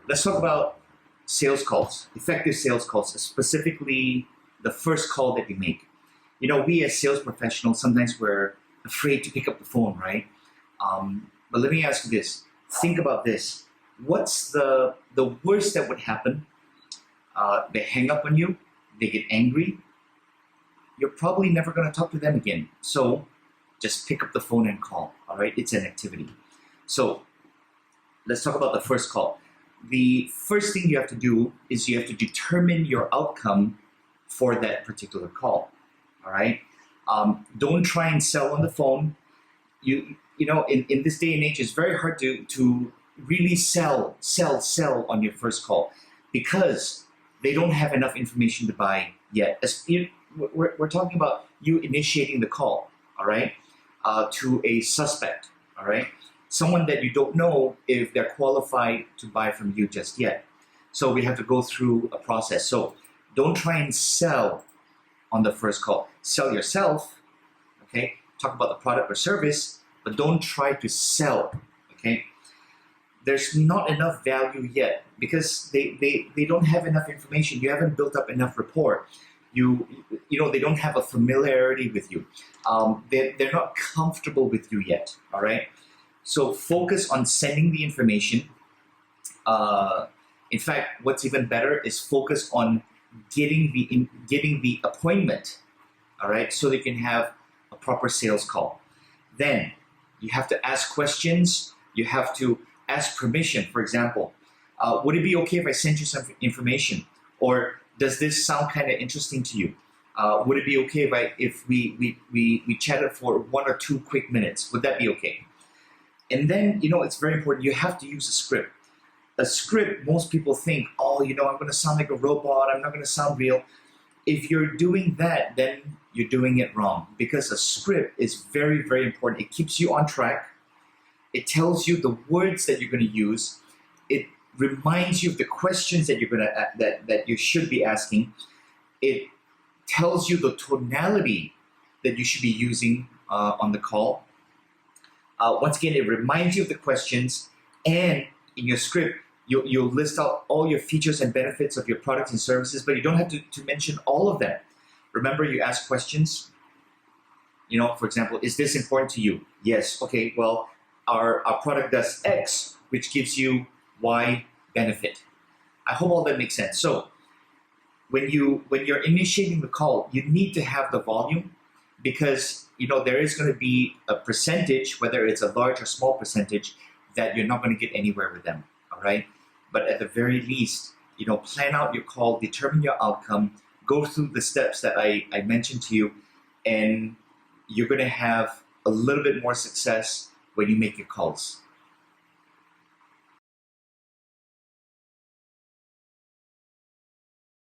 Let's talk about sales calls, effective sales calls, specifically the first call that you make. We as sales professionals, sometimes we're afraid to pick up the phone, right? But let me ask you this. Think about this. What's the worst that would happen? They hang up on you, they get angry. You're probably never going to talk to them again. So just pick up the phone and call, all right? It's an activity. So let's talk about the first call. The first thing you have to do is you have to determine your outcome for that particular call, all right? Don't try and sell on the phone. In this day and age, it's very hard to really sell on your first call because they don't have enough information to buy yet. We're talking about you initiating the call, all right, to a suspect, all right? Someone that you don't know if they're qualified to buy from you just yet. So we have to go through a process. So don't try and sell on the first call. Sell yourself, okay? Talk about the product or service, but don't try to sell, okay? There's not enough value yet because they don't have enough information. You haven't built up enough rapport. They don't have a familiarity with you. They're not comfortable with you yet, all right? So focus on sending the information. In fact, what's even better is focus on getting the appointment, all right, so they can have a proper sales call. Then you have to ask questions. You have to ask permission. For example, would it be okay if I send you some information? Or does this sound kind of interesting to you? Would it be okay if we chatted for 1 or 2 quick minutes? Would that be okay? And then, it's very important. You have to use a script. A script, most people think, I'm going to sound like a robot. I'm not going to sound real. If you're doing that, then you're doing it wrong because a script is very, very important. It keeps you on track. It tells you the words that you're going to use. It reminds you of the questions that you're going to that you should be asking. It tells you the tonality that you should be using on the call. Once again, it reminds you of the questions, and in your script, you'll list out all your features and benefits of your products and services, but you don't have to mention all of them. Remember, you ask questions. For example, is this important to you? Yes. Okay, well, our product does X, which gives you Y benefit. I hope all that makes sense. So when you're initiating the call, you need to have the volume because there is going to be a percentage, whether it's a large or small percentage, that you're not going to get anywhere with them, all right? But at the very least, plan out your call, determine your outcome, go through the steps that I mentioned to you, and you're going to have a little bit more success when you make your calls.